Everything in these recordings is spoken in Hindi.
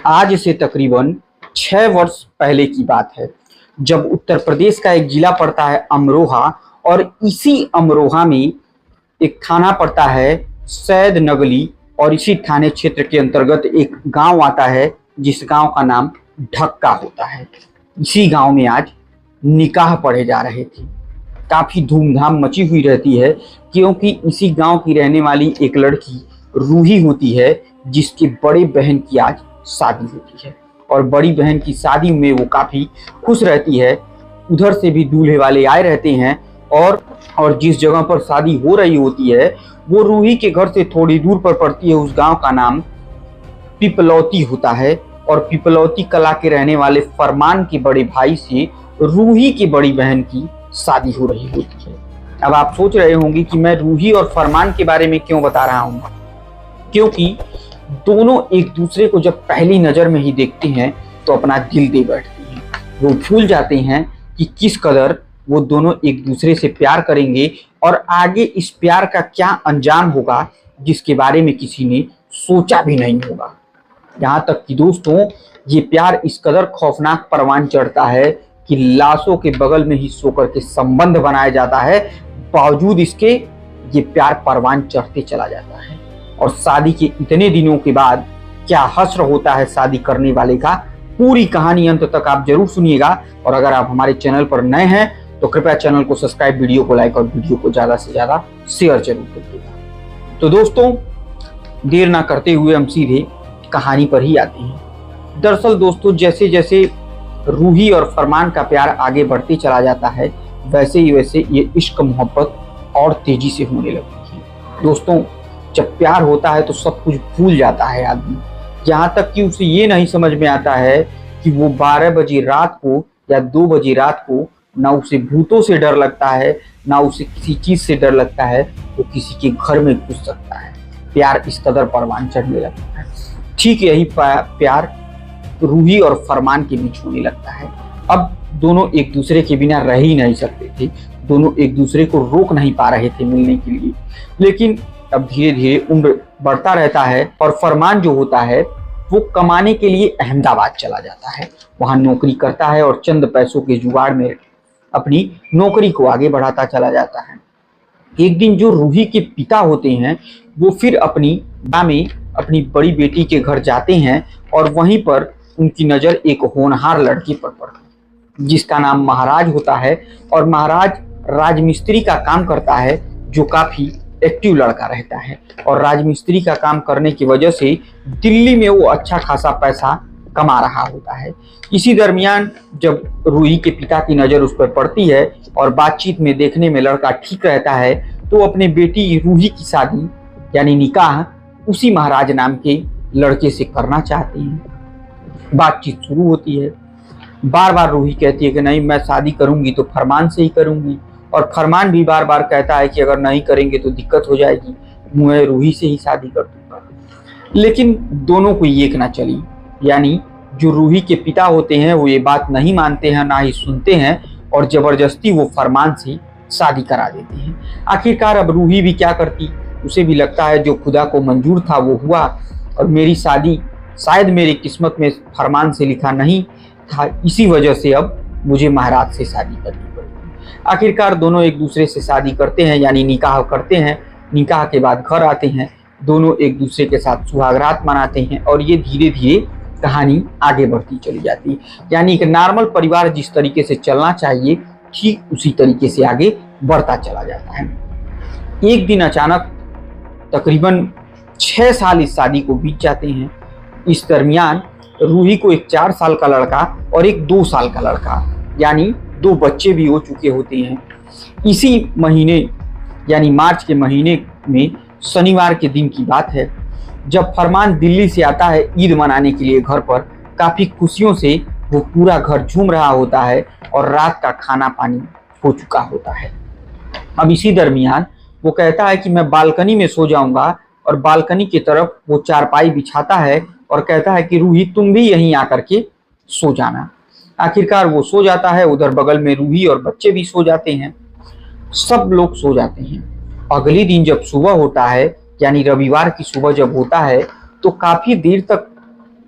आज से तकरीबन 6 वर्ष पहले की बात है, जब उत्तर प्रदेश का एक जिला पड़ता है अमरोहा, और इसी अमरोहा में एक थाना पड़ता है सैद नगली, और इसी थाने क्षेत्र के अंतर्गत एक गांव आता है जिस गांव का नाम ढक्का होता है। इसी गांव में आज निकाह पढ़े जा रहे थे। काफी धूमधाम मची हुई रहती है, क्योंकि इसी गांव की रहने वाली एक लड़की रूही होती है, जिसकी बड़ी बहन की आज शादी होती है। और बड़ी बहन की शादी में वो काफी खुश रहती है। उधर से भी दूल्हे वाले आए रहते हैं, और जिस जगह पर शादी हो रही होती है वो रूही के घर से थोड़ी दूर पर पड़ती है। उस गांव का नाम पिपलौती होता है, और पिपलौती कला के रहने वाले फरमान के बड़े भाई से रूही की बड़ी बहन की शादी हो रही होती है। अब आप सोच रहे होंगे कि मैं रूही और फरमान के बारे में क्यों बता रहा हूँ, क्योंकि दोनों एक दूसरे को जब पहली नजर में ही देखते हैं तो अपना दिल दे बैठते हैं। वो भूल जाते हैं कि किस कदर वो दोनों एक दूसरे से प्यार करेंगे, और आगे इस प्यार का क्या अंजाम होगा जिसके बारे में किसी ने सोचा भी नहीं होगा। यहाँ तक कि दोस्तों, ये प्यार इस कदर खौफनाक परवान चढ़ता है कि लाशों के बगल में ही सो करके संबंध बनाया जाता है। बावजूद इसके ये प्यार परवान चढ़ते चला जाता है। और शादी के इतने दिनों के बाद क्या हश्र होता है शादी करने वाले का, पूरी कहानी अंत तक आप जरूर सुनिएगा। और अगर आप हमारे चैनल पर नए हैं तो कृपया चैनल को सब्सक्राइब, वीडियो को लाइक और वीडियो को ज्यादा से ज्यादा शेयर जरूर करिएगा। तो दोस्तों, देर ना करते हुए हम सीधे कहानी पर ही आते हैं। दरअसल दोस्तों, जैसे जैसे रूही और फरमान का प्यार आगे बढ़ते चला जाता है, वैसे ही वैसे ये इश्क मोहब्बत और तेजी से होने लगती है। दोस्तों, जब प्यार होता है तो सब कुछ भूल जाता है आदमी। यहाँ तक कि उसे ये नहीं समझ में आता है कि वो 12 बजे रात को या 2 बजे रात को ना उसे भूतों से डर लगता है, ना उसे किसी चीज से डर लगता है। वो किसी के घर में घुस सकता है। प्यार इस कदर परवान चढ़ने लगता है। ठीक यही प्यार रूही और फरमान के बीच होने लगता है। अब दोनों एक दूसरे के बिना रह ही नहीं सकते थे। दोनों एक दूसरे को रोक नहीं पा रहे थे मिलने के लिए। लेकिन अब धीरे धीरे उम्र बढ़ता रहता है, और फरमान जो होता है वो कमाने के लिए अहमदाबाद चला जाता है। वहां नौकरी करता है और चंद पैसों के जुगाड़ में अपनी नौकरी को आगे बढ़ाता चला जाता है। एक दिन जो रूही के पिता होते हैं वो फिर अपनी गांव में अपनी बड़ी बेटी के घर जाते हैं, और वहीं पर उनकी नज़र एक होनहार लड़की पर पड़ती है जिसका नाम महाराज होता है। और महाराज राजमिस्त्री का काम करता है, जो काफी एक्टिव लड़का रहता है। और राजमिस्त्री का काम करने की वजह से दिल्ली में वो अच्छा खासा पैसा कमा रहा होता है। इसी दरमियान जब रूही के पिता की नज़र उस पर पड़ती है और बातचीत में देखने में लड़का ठीक रहता है, तो अपने बेटी रूही की शादी यानी निकाह उसी महाराज नाम के लड़के से करना चाहते हैं। बातचीत शुरू होती है। बार बार रूही कहती है कि नहीं, मैं शादी करूंगी तो फरमान से ही करूंगी, और फरमान भी बार बार कहता है कि अगर नहीं करेंगे तो दिक्कत हो जाएगी, मैं रूही से ही शादी कर दूंगा। लेकिन दोनों को एक ना चली, यानी जो रूही के पिता होते हैं वो ये बात नहीं मानते हैं, ना ही सुनते हैं, और जबरदस्ती वो फरमान से शादी करा देते हैं। आखिरकार अब रूही भी क्या करती, उसे भी लगता है जो खुदा को मंजूर था वो हुआ, और मेरी शादी शायद मेरी किस्मत में फरमान से लिखा नहीं था, इसी वजह से अब मुझे महाराज से शादी करनी पड़ेगी। आखिरकार दोनों एक दूसरे से शादी करते हैं, यानी निकाह करते हैं। निकाह के बाद घर आते हैं, दोनों एक दूसरे के साथ सुहागरात मनाते हैं, और ये धीरे धीरे कहानी आगे बढ़ती चली जाती है। यानी एक नॉर्मल परिवार जिस तरीके से चलना चाहिए ठीक उसी तरीके से आगे बढ़ता चला जाता है। एक दिन अचानक तकरीबन 6 साल इस शादी को बीत जाते हैं। इस दरमियान रूही को एक 4 साल का लड़का और एक 2 साल का लड़का, यानी 2 बच्चे भी हो चुके होते हैं। इसी महीने यानी मार्च के महीने में शनिवार के दिन की बात है, जब फरमान दिल्ली से आता है ईद मनाने के लिए घर पर। काफ़ी खुशियों से वो पूरा घर झूम रहा होता है, और रात का खाना पानी हो चुका होता है। अब इसी दरमियान वो कहता है कि मैं बालकनी में सो जाऊंगा, और बालकनी की तरफ वो चारपाई बिछाता है और कहता है कि रूही तुम भी यहीं आकर के सो जाना। आखिरकार वो सो जाता है। उधर बगल में रूही और बच्चे भी सो जाते हैं। सब लोग सो जाते हैं। अगले दिन जब सुबह होता है, यानी रविवार की सुबह जब होता है, तो काफी देर तक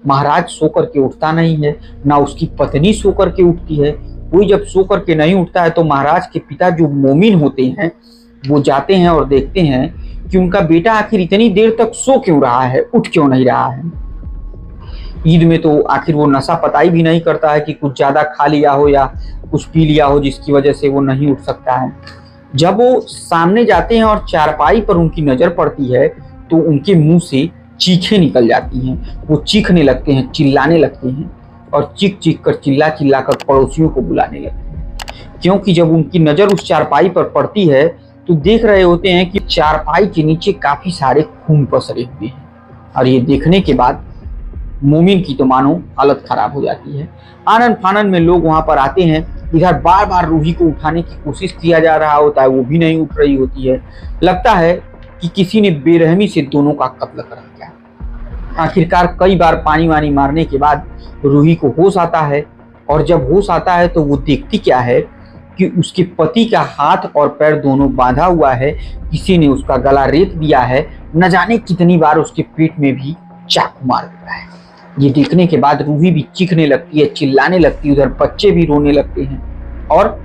महाराज सो करके उठता नहीं है, ना उसकी पत्नी सो करके उठती है। कोई जब सो करके नहीं उठता है तो महाराज के पिता जो मोमिन होते हैं वो जाते हैं और देखते हैं कि उनका बेटा आखिर इतनी देर तक सो क्यों रहा है, उठ क्यों नहीं रहा है। ईद में तो आखिर वो नशा पताई भी नहीं करता है कि कुछ ज्यादा खा लिया हो या कुछ पी लिया हो जिसकी वजह से वो नहीं उठ सकता है। जब वो सामने जाते हैं और चारपाई पर उनकी नजर पड़ती है तो उनके मुंह से चीखें निकल जाती हैं। वो चीखने लगते हैं, चिल्लाने लगते हैं और चीख चीख कर चिल्ला चिल्ला कर पड़ोसियों को बुलाने लगते हैं। क्योंकि जब उनकी नजर उस चारपाई पर पड़ती है तो देख रहे होते हैं कि चारपाई के नीचे काफी सारे खून पसरे हुए हैं। और ये देखने के बाद मोमिन की तो मानो हालत खराब हो जाती है। आनन फानन में लोग वहां पर आते हैं। इधर बार बार रूही को उठाने की कोशिश किया जा रहा होता है, वो भी नहीं उठ रही होती है। लगता है कि किसी ने बेरहमी से दोनों का कत्ल कर दिया। आखिरकार कई बार पानी वानी मारने के बाद रूही को होश आता है और जब होश आता है तो वो देखती क्या है कि उसके पति का हाथ और पैर दोनों बांधा हुआ है। किसी ने उसका गला रेत दिया है, न जाने कितनी बार उसके पेट में भी चाकू मार दिया है। ये देखने के बाद रूही भी चीखने लगती है, चिल्लाने लगती है, उधर बच्चे भी रोने लगते हैं। और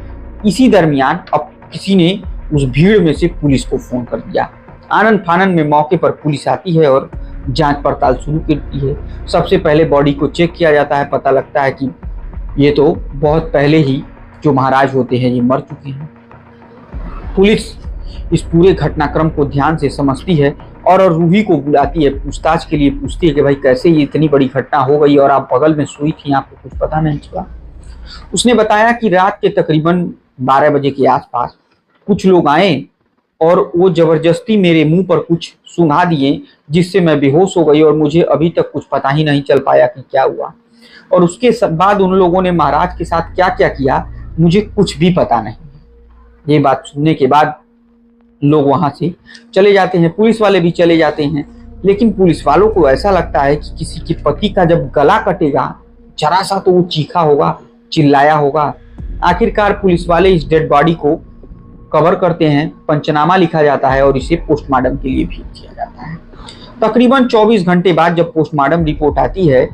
इसी दरमियान अब किसी ने उस भीड़ में से पुलिस को फोन कर दिया। आनन फानन में मौके पर पुलिस आती है और जांच पड़ताल शुरू करती है। सबसे पहले बॉडी को चेक किया जाता है। पता लगता है कि ये तो बहुत पहले ही जो महाराज होते हैं ये मर चुके हैं। पुलिस इस पूरे घटनाक्रम को ध्यान से समझती है और रूही को बुलाती है, पूछताछ के लिए पूछती है कि भाई कैसे ये इतनी बड़ी घटना हो गई और आप बगल में सोई थी, आपको कुछ पता नहीं चला। उसने बताया कि रात के तकरीबन 12 बजे के आसपास कुछ लोग आए और वो जबरदस्ती मेरे मुंह पर कुछ सूंघा दिए जिससे मैं बेहोश हो गई और मुझे अभी तक कुछ पता ही नहीं चल पाया कि क्या हुआ। और उसके बाद उन लोगों ने महाराज के साथ क्या क्या किया मुझे कुछ भी पता नहीं। ये बात सुनने के बाद लोग वहां से चले जाते हैं, पुलिस वाले भी चले जाते हैं। लेकिन पुलिस वालों को ऐसा लगता है कि किसी के पति का जब गला कटेगा जरा सा तो वो चीखा होगा, चिल्लाया होगा। आखिरकार पुलिस वाले इस डेड बॉडी को कवर करते हैं, पंचनामा लिखा जाता है और इसे पोस्टमार्टम के लिए भेज दिया जाता है। तकरीबन 24 घंटे बाद जब पोस्टमार्टम रिपोर्ट आती है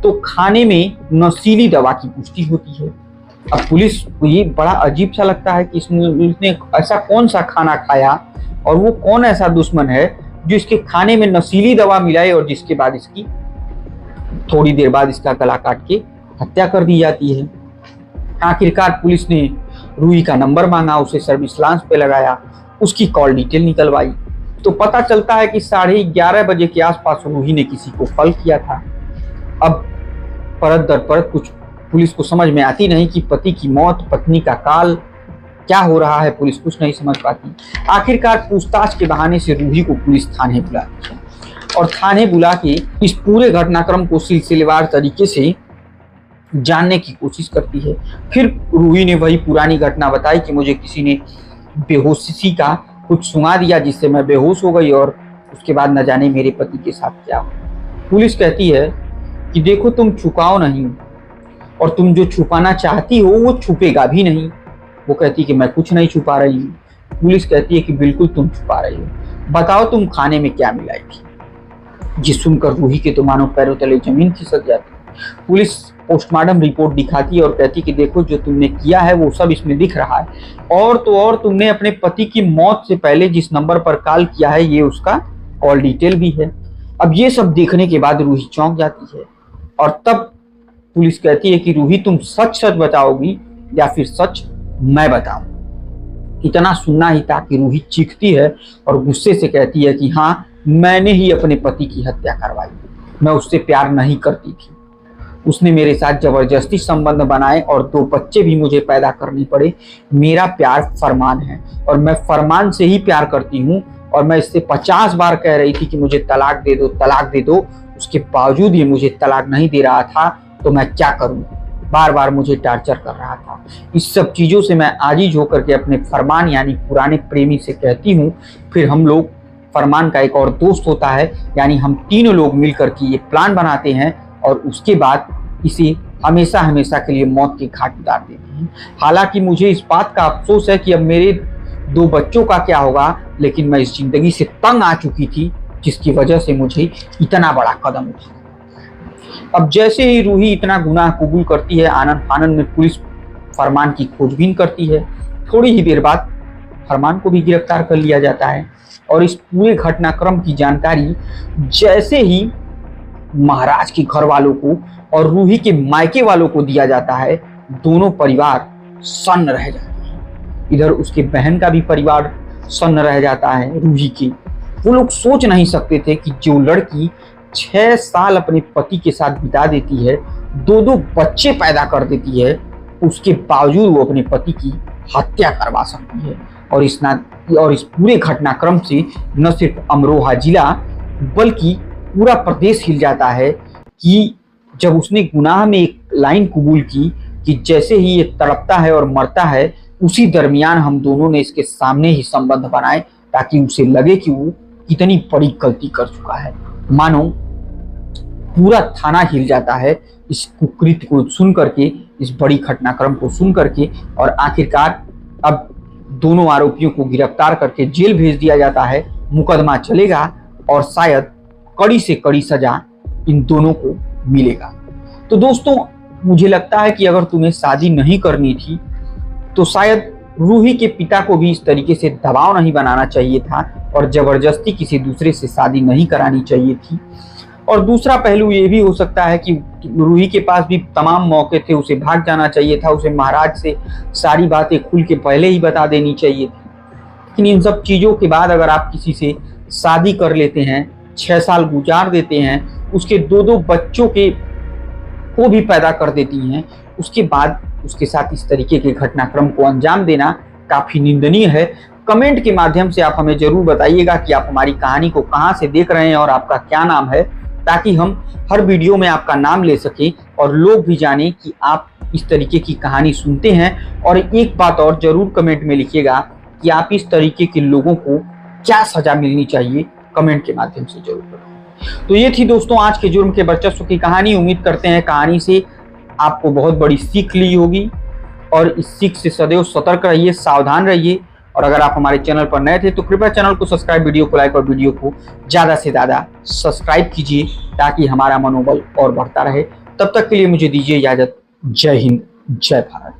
तो खाने में नशीली दवा की पुष्टि होती है। अब पुलिस को ये बड़ा अजीब सा लगता है कि इसने ऐसा कौन सा खाना खाया और वो कौन ऐसा दुश्मन है जो इसके खाने में नशीली दवा मिलाए और जिसके बाद इसकी थोड़ी देर बाद इसका गला काट के हत्या कर दी जाती है। आखिरकार पुलिस ने रूही का नंबर मांगा, उसे सर्विस लांच पे लगाया, उसकी कॉल डिटेल निकलवाई तो पता चलता है कि 11:30 बजे के आसपास रूही ने किसी को कॉल किया था। अब परत दर परत कुछ पुलिस को समझ में आती नहीं कि पति की मौत, पत्नी का काल, क्या हो रहा है, पुलिस कुछ नहीं समझ पाती। आखिरकार पूछताछ के बहाने से रूही को पुलिस थाने बुलाती है और थाने बुला के इस पूरे घटनाक्रम को सिलसिलेवार तरीके से जानने की कोशिश करती है। फिर रूही ने वही पुरानी घटना बताई कि मुझे किसी ने बेहोशी का कुछ सुना दिया जिससे मैं बेहोश हो गई और उसके बाद न जाने मेरे पति के साथ क्या हुआ। पुलिस कहती है कि देखो तुम छुपाओ नहीं और तुम जो छुपाना चाहती हो वो छुपेगा भी नहीं। वो कहती कि मैं कुछ नहीं छुपा रही हूँ। पुलिस कहती है कि बिल्कुल तुम छुपा रही हो, बताओ तुम खाने में क्या मिलाई थी। जिस सुनकर रूही के तो मानो पैरों तले जमीन खिसक जाती। पुलिस पोस्टमार्टम रिपोर्ट दिखाती है और कहती कि देखो जो तुमने किया है वो सब इसमें दिख रहा है और तो और तुमने अपने पति की मौत से पहले जिस नंबर पर कॉल किया है ये उसका कॉल डिटेल भी है। अब ये सब देखने के बाद रूही चौंक जाती है और तब पुलिस कहती है कि रूही तुम सच सच बताओगी या फिर सच मैं बताऊं। इतना सुनना ही था कि रूही चीखती है और गुस्से से कहती है कि हाँ मैंने ही अपने पति की हत्या करवाई, मैं उससे प्यार नहीं करती थी, उसने मेरे साथ जबरदस्ती संबंध बनाए और 2 बच्चे भी मुझे पैदा करने पड़े। मेरा प्यार फरमान है और मैं फरमान से ही प्यार करती हूँ और मैं इससे 50 बार कह रही थी कि मुझे तलाक दे दो, तलाक दे दो, उसके बावजूद ये मुझे तलाक नहीं दे रहा था तो मैं क्या करूँ, बार बार मुझे टार्चर कर रहा था। इस सब चीज़ों से मैं आजीज होकर के अपने फरमान यानी पुराने प्रेमी से कहती हूँ। फिर हम लोग, फरमान का एक और दोस्त होता है, यानी हम तीनों लोग मिलकर के ये प्लान बनाते हैं और उसके बाद इसे हमेशा हमेशा के लिए मौत के घाट उतार देते हैं। हालांकि मुझे इस बात का अफसोस है कि अब मेरे 2 बच्चों का क्या होगा, लेकिन मैं इस जिंदगी से तंग आ चुकी थी जिसकी वजह से मुझे इतना बड़ा कदम उठाना। अब जैसे ही रूही इतना गुनाह कबूल करती है, आनन फानन में पुलिस फरमान की खोजबीन करती है। थोड़ी ही देर बाद फरमान को भी गिरफ्तार कर लिया जाता है और इस पूरे घटनाक्रम की जानकारी जैसे ही महाराज के घर वालों को और रूही के मायके वालों को दिया जाता है, दोनों परिवार सन्न रह जाते हैं। इधर उसके बहन का भी परिवार सन्न रह जाता है रूही की। वो लोग सोच नहीं सकते थे कि जो लड़की 6 साल अपने पति के साथ बिता देती है, 2 बच्चे पैदा कर देती है, उसके बावजूद वो अपने पति की हत्या करवा सकती है। और इस पूरे घटनाक्रम से न सिर्फ अमरोहा जिला बल्कि पूरा प्रदेश हिल जाता है कि जब उसने गुनाह में एक लाइन कबूल की कि जैसे ही ये तड़पता है और मरता है, उसी दरमियान हम दोनों ने इसके सामने ही संबंध बनाए ताकि उसे लगे कि वो कितनी बड़ी गलती कर चुका है। मानो पूरा थाना हिल जाता है इस कुकृत्य को सुन करके, इस बड़ी घटनाक्रम को सुन करके। और आखिरकार अब दोनों आरोपियों को गिरफ्तार करके जेल भेज दिया जाता है। मुकदमा चलेगा और शायद कड़ी से कड़ी सजा इन दोनों को मिलेगा। तो दोस्तों, मुझे लगता है कि अगर तुम्हें शादी नहीं करनी थी तो शायद रूही के पिता को भी इस तरीके से दबाव नहीं बनाना चाहिए था और जबरदस्ती किसी दूसरे से शादी नहीं करानी चाहिए थी। और दूसरा पहलू ये भी हो सकता है कि रूही के पास भी तमाम मौके थे, उसे भाग जाना चाहिए था, उसे महाराज से सारी बातें खुल के पहले ही बता देनी चाहिए थी। लेकिन इन सब चीज़ों के बाद अगर आप किसी से शादी कर लेते हैं, 6 साल गुजार देते हैं, उसके 2 बच्चों को भी पैदा कर देती हैं, उसके बाद उसके साथ इस तरीके के घटनाक्रम को अंजाम देना काफ़ी निंदनीय है। कमेंट के माध्यम से आप हमें जरूर बताइएगा कि आप हमारी कहानी को कहाँ से देख रहे हैं और आपका क्या नाम है, ताकि हम हर वीडियो में आपका नाम ले सकें और लोग भी जानें कि आप इस तरीके की कहानी सुनते हैं। और एक बात और जरूर कमेंट में लिखिएगा कि आप इस तरीके के लोगों को क्या सजा मिलनी चाहिए, कमेंट के माध्यम से जरूर बताएं। तो ये थी दोस्तों आज के जुर्म के वर्चस्व की कहानी। उम्मीद करते हैं कहानी से आपको बहुत बड़ी सीख ली होगी और इस सीख से सदैव सतर्क रहिए, सावधान रहिए। और अगर आप हमारे चैनल पर नए थे तो कृपया चैनल को सब्सक्राइब, वीडियो को लाइक और वीडियो को ज़्यादा से ज़्यादा सब्सक्राइब कीजिए ताकि हमारा मनोबल और बढ़ता रहे। तब तक के लिए मुझे दीजिए इजाज़त। जय हिंद, जय भारत।